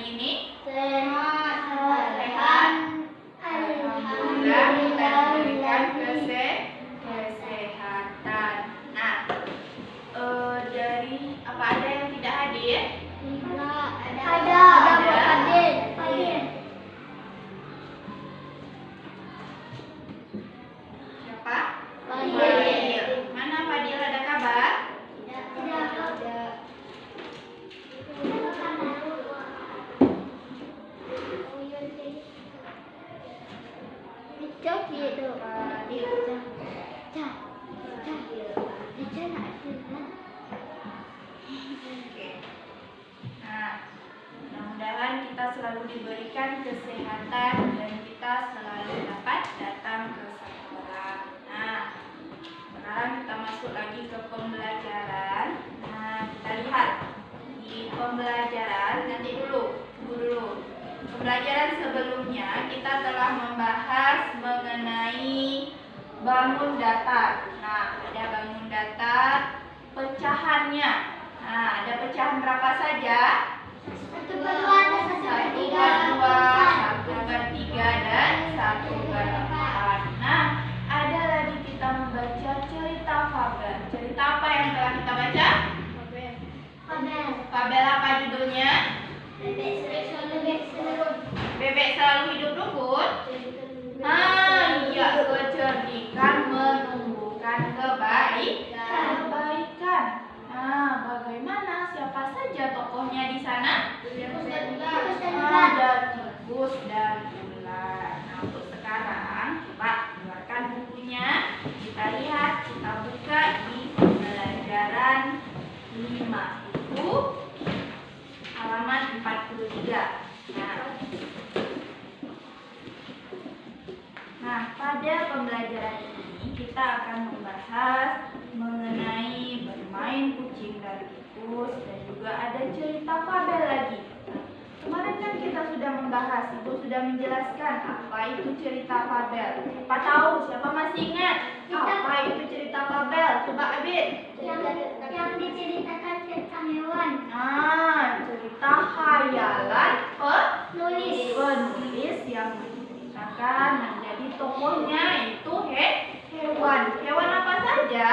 hari ini? Sehat. Alhamdulillah kita diberikan kesehatan. Nah, dari apa ada yang tidak hadir? Ada. Siapa? Fadil. Mana Fadil, ada kabar? Oke. Nah, mudah-mudahan kita selalu diberikan kesehatan dan kita selalu dapat datang ke sekolah. Nah, sekarang kita masuk lagi ke pembelajaran. Nah, kita lihat di pembelajaran nanti tunggu dulu. Pembelajaran sebelumnya kita telah membahas mengenai bangun datar. Nah, ada bangun datar, pecahannya. Nah, ada pecahan berapa saja? 1/2, 1/3, 1/3, dan 1/4. Nah, ada lagi kita membaca cerita fabel. Cerita apa yang telah kita baca? Fabel apa judulnya? Bebek selalu hidup rukun. Nah, iya, kecerdikan menumbuhkan kebaikan. Nah, bagaimana? Siapa saja tokohnya di sana? Ada tikus dan ular. Nah, untuk sekarang coba keluarkan bukunya. Kita lihat, kita buka di pembelajaran 5 itu halaman 43. Nah, pada pembelajaran ini kita akan membahas mengenai bermain kucing dan tikus dan juga ada cerita fabel lagi. Kemarin kan kita sudah membahas, Ibu sudah menjelaskan apa itu cerita fabel. Siapa tahu? Siapa masih ingat? Apa itu cerita fabel? Coba Abid. Yang diceritakan tentang hewan. Nah, cerita khayalan Penulis. yang menceritakan menjadi tokohnya itu hewan. Hewan apa saja?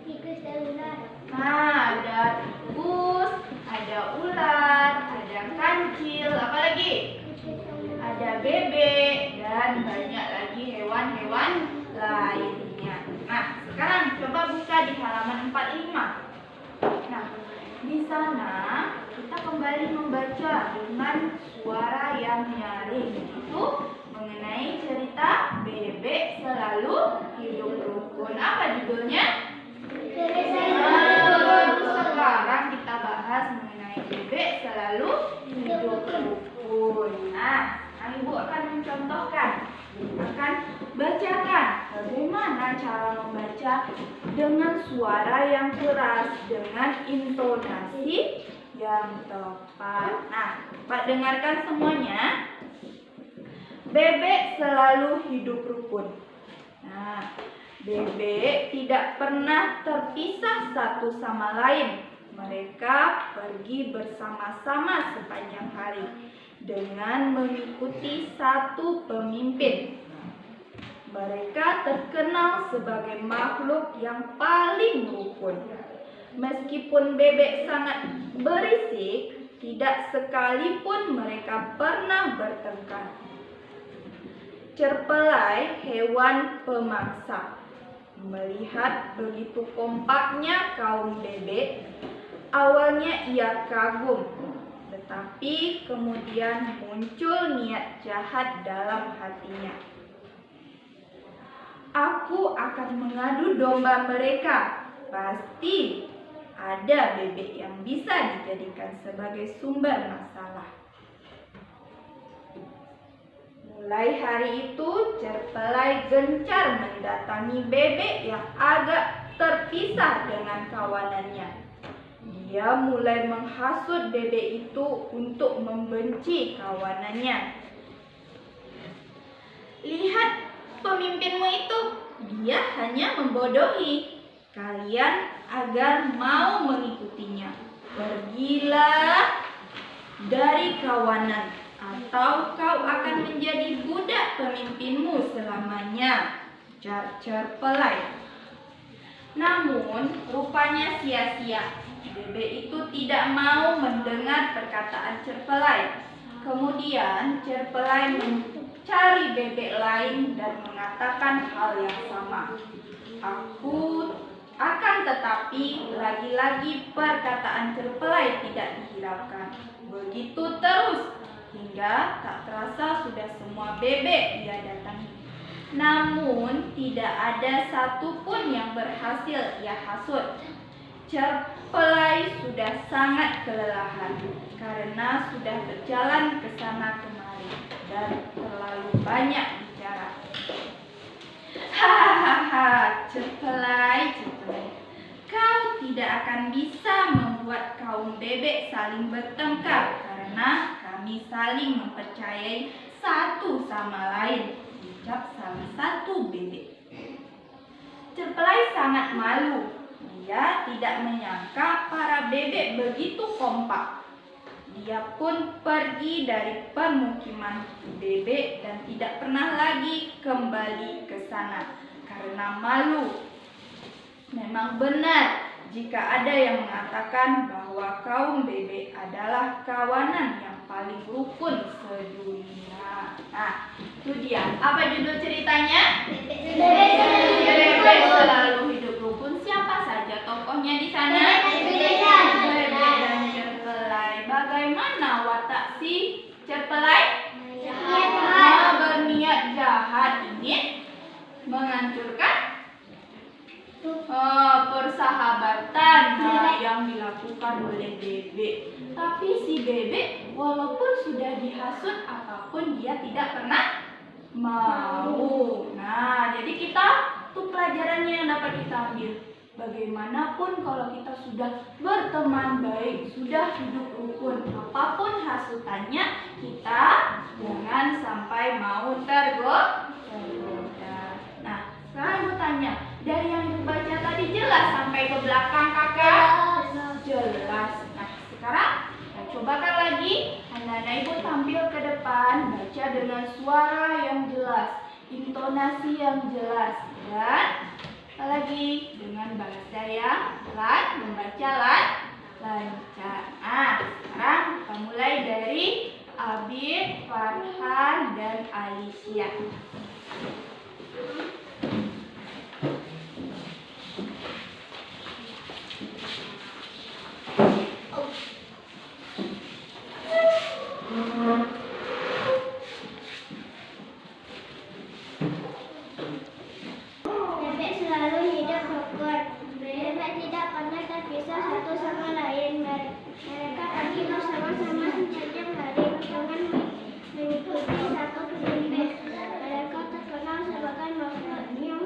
Tikus dan ular. Nah, ada tikus, ada ular, ada kancil, apa lagi? Ada bebek dan banyak lagi hewan-hewan lainnya. Nah, sekarang coba buka di halaman 45. Nah, di sana kita kembali membaca dengan suara yang nyaring. Itu mengenai cerita bebek selalu hidup rukun. Apa judulnya? Sekarang kita bahas mengenai bebek selalu hidup rukun. Nah, Ibu akan mencontohkan, akan bacakan bagaimana cara membaca dengan suara yang keras, dengan intonasi yang tepat. Nah, Pak dengarkan semuanya. Bebek selalu hidup rukun. Nah, bebek tidak pernah terpisah satu sama lain. Mereka pergi bersama-sama sepanjang hari dengan mengikuti satu pemimpin. Mereka terkenal sebagai makhluk yang paling rukun. Meskipun bebek sangat berisik, tidak sekalipun mereka pernah bertengkar. Cerpelai hewan pemangsa. Melihat begitu kompaknya kaum bebek, awalnya ia kagum, tetapi kemudian muncul niat jahat dalam hatinya. Aku akan mengadu domba mereka. Pasti ada bebek yang bisa dijadikan sebagai sumber masalah. Mulai hari itu, cerpelai gencar mendatangi bebek yang agak terpisah dengan kawanannya. Dia mulai menghasut bebek itu untuk membenci kawanannya. Lihat pemimpinmu itu, dia hanya membodohi kalian agar mau mengikutinya. Pergilah dari kawanan, atau kau akan menjadi budak pemimpinmu selamanya, ujar Cerpelai. Namun rupanya sia-sia. Bebek itu tidak mau mendengar perkataan Cerpelai. Kemudian Cerpelai mencari bebek lain dan mengatakan hal yang sama. Akan tetapi lagi-lagi perkataan Cerpelai tidak dihiraukan. Begitu terus hingga tak terasa sudah semua bebek ia datangi. Namun tidak ada satupun yang berhasil ia hasut. Cerpelai sudah sangat kelelahan karena sudah berjalan ke sana kemari dan terlalu banyak bicara. Hahaha, Cerpelai, kau tidak akan bisa membuat kaum bebek saling bertengkar karena kami saling mempercayai satu sama lain, ucap salah satu bebek. Cerpelai sangat malu. Dia tidak menyangka para bebek begitu kompak. Dia pun pergi dari permukiman bebek dan tidak pernah lagi kembali ke sana karena malu. Memang benar jika ada yang mengatakan bahwa kaum bebek adalah kawanan yang paling rukun sedunia. Nah, itu dia. Apa judul ceritanya? Bebek selalu hidup rukun. Siapa saja tokohnya di sana? Bebek dan Cerpelai. Bagaimana watak si Cerpelai? Berniat jahat, ingin menghancurkan persahabatan yang dilakukan oleh bebek. Tapi si bebek walaupun sudah dihasut apapun dia tidak pernah mau. Nah, jadi kita tuh pelajarannya yang dapat kita ambil. Bagaimanapun kalau kita sudah berteman baik, sudah hidup rukun, apapun hasutannya, kita jangan sampai mau tergoda. Nah, sekarang gue tanya, dari yang ibu baca tadi jelas sampai ke belakang kakak? Jelas. Nah, sekarang cobakan lagi. Anak-anak ibu tampil ke depan, baca dengan suara yang jelas, intonasi yang jelas, dan lagi dengan bahasa yang membaca lancar. Nah, sekarang kita mulai dari Abid, Farhan, dan Alicia. Bebek selalu hidup rukun. Bebek tidak pernah terpisah satu sama lain. Mereka pergi bersama-sama sepanjang hari dengan mengikuti satu pemimpin. Mereka terkenal sebagai makhluk yang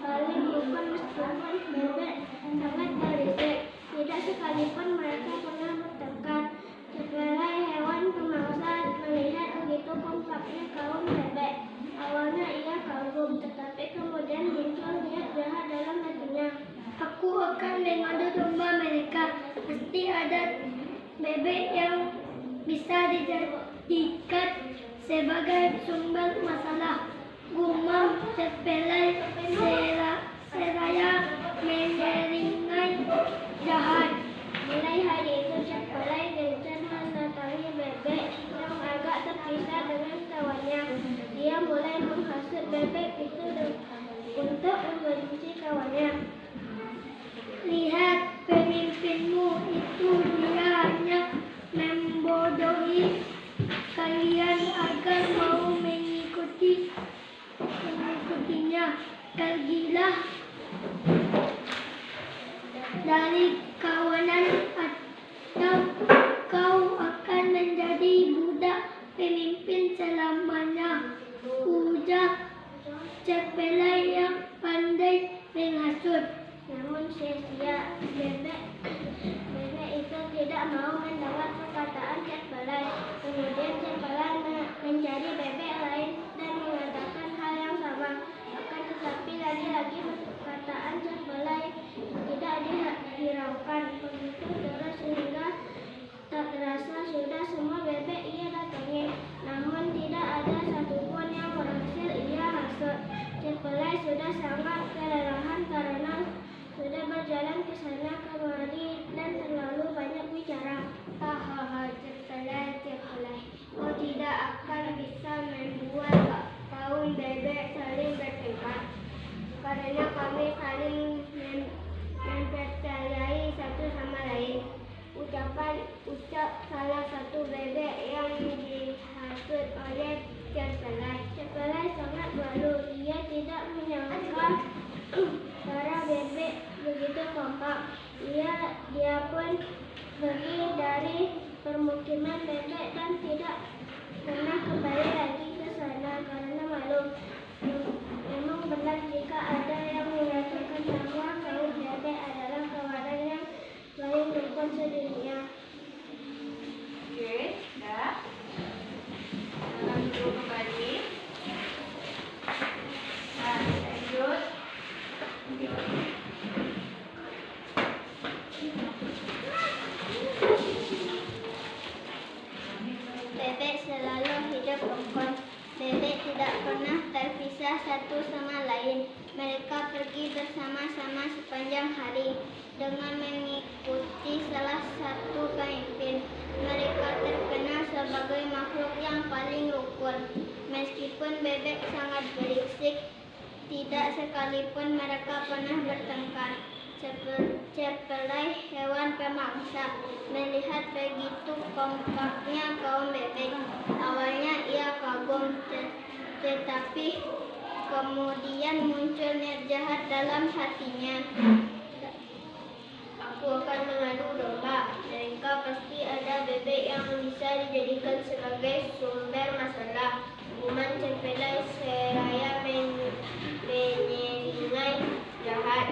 paling rukun meskipun bebek sangat berisik. Tidak sekalipun mereka pernah bertengkar. Cerpelai hewan pemangsa melihat begitu kompaknya kaum bebek. Awalnya ia kagum, tetapi kemudian muncul niat jahat dalam hatinya. Aku akan mengadu domba mereka. Pasti ada bebek yang bisa dijadikan sebagai sumber masalah. Gumam Cerpelai seraya menyeringai jahat. Mulai hari itu Cerpelai gencar mendatangi bebek yang agak terpisah dengan kawannya. Dia mulai menghasut bebek itu untuk membenci kawannya. Lihat pemimpinmu itu, dia hanya membodohi kalian agar mau mengikutinya. Pergilah dari kawanan atau kau akan menjadi budak pemimpin selamanya, ujar Cerpelai yang pandai menghasut. Namun sia-sia, bebek itu tidak mau mendengar perkataan Cerpelai. Kemudian Cerpelai mencari bebek lain dan mengatakan hal yang sama. Akan tetapi lagi-lagi perkataan Cerpelai tidak dihiraukan. Begitu terus sehingga tak terasa sudah semua Dia pun pergi dari permukiman bebek dan tidak pernah kembali lagi ke sana karena malu. Memang benar jika ada yang mengatakan bahwa kaum bebek adalah kawanan yang paling rukun sedunia. Oke, sudah. Silakan duduk kembali. Nah, lanjut. Bebek selalu hidup rukun. Bebek tidak pernah terpisah satu sama lain. Mereka pergi bersama-sama sepanjang hari dengan mengikuti salah satu pemimpin. Mereka terkenal sebagai makhluk yang paling rukun. Meskipun bebek sangat berisik, tidak sekalipun mereka pernah bertengkar. Cepelai hewan pemangsa melihat begitu kompaknya kaum bebek. Awalnya ia kagum, tetapi kemudian muncul niat jahat dalam hatinya. Aku akan mengadu domba. Mereka pasti ada bebek yang bisa dijadikan sebagai sumber masalah. Kuman cepelai seraya menyeringai jahat.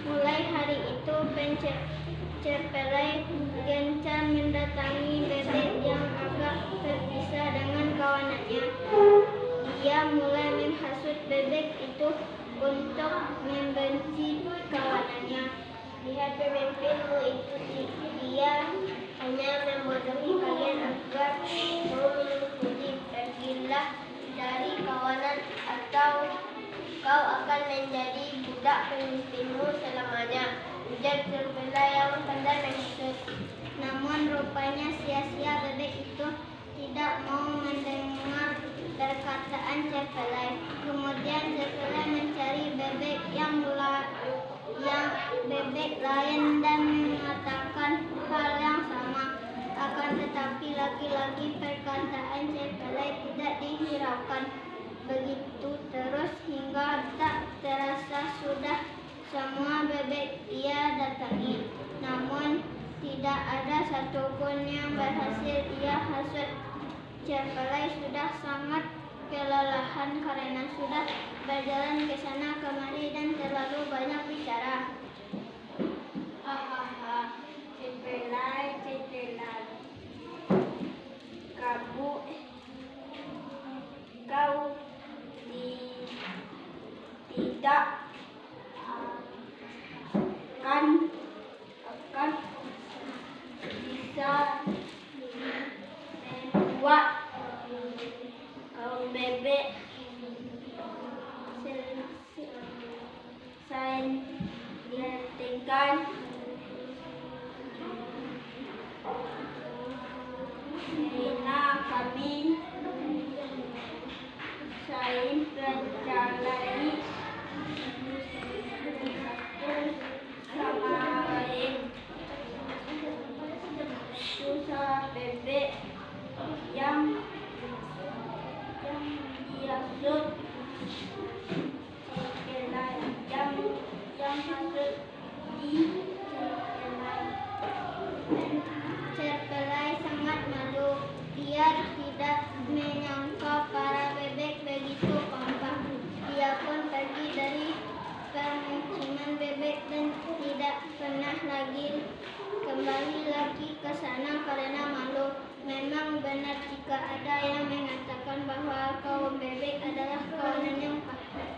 Mulai hari itu cepelai gencar mendatangi bebek yang agak terpisah dengan kawanannya. Dia mulai menghasut bebek itu untuk membenci kawanannya. Lihat pemimpinmu itu, dia hanya membodohi kalian agar mau mengikuti. Pergilah dari kawanan atau kau akan menjadi budak pemimpinmu selamanya, ujar cepelai yang pandai menghasut. Namun rupanya sia-sia bebek itu tidak mau mendengar perkataan cepelai. Kemudian cepelai mencari bebek yang bebek lain dan mengatakan hal yang sama. Akan tetapi lagi-lagi perkataan cepelai tidak dihiraukan. Begitu terus hingga tak terasa sudah semua bebek dia datangi. Namun tidak ada satupun yang berhasil ia hasut. Cepelai sudah sangat kelelahan karena sudah berjalan ke sana kemari dan terlalu banyak bicara. Hahaha, cepelai. Kau tidak akan bisa membuat kaum bebek dihentikan. Karena kami menjalani sama lain. Susah bebek yang dihasut, cepelai yang hasut di cepelai. Cepelai sangat malu. Dia tidak menyangka para bebek begitu kompak. Dia pun pergi dari permukiman bebek dan tidak pernah kembali lagi ke sana karena malu. Memang benar jika ada yang mengatakan bahwa kaum bebek adalah kawanan yang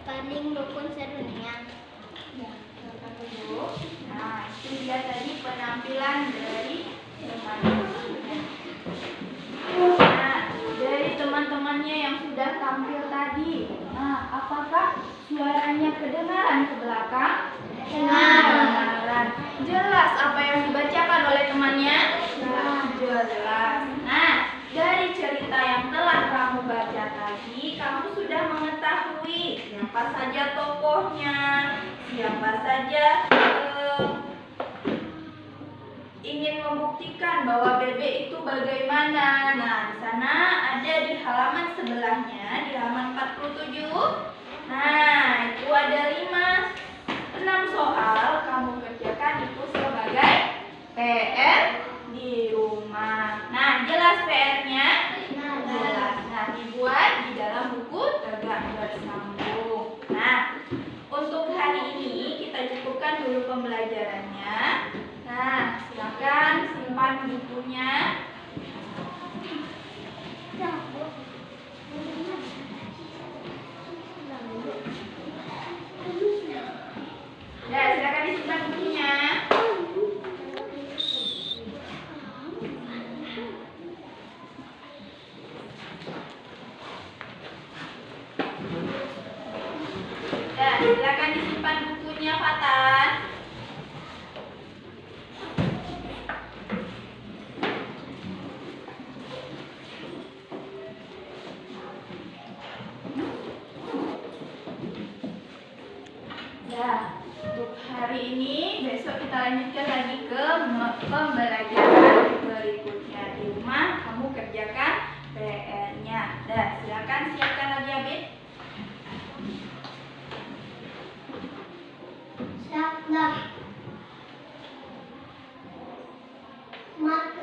paling rukun sedunia. Nah, itu dia tadi penampilan dari teman-temannya. Nah, dari teman-temannya yang sudah tampil tadi, nah, apakah suaranya kedengaran ke belakang? Kedengaran. Jelas apa yang dibacakan oleh temannya? Jelas. Nah, dari cerita yang telah kamu baca tadi, kamu sudah mengetahui siapa saja tokohnya, siapa saja ingin membuktikan bahwa bebek itu bagaimana. Nah, di sana ada di halaman sebelahnya, di halaman 47. Nah, itu ada 6 soal, kamu kerjakan itu pembelajarannya. Nah, silakan simpan bukunya. Ya, silakan disimpan bukunya. Ya, silakan disimpan bukunya, Fatan. Ya, untuk hari ini, besok kita lanjutkan lagi ke pembelajaran berikutnya. Di rumah kamu kerjakan PR-nya. Dah, silakan siapkan lagi, Abid. Siap, dah. Mat.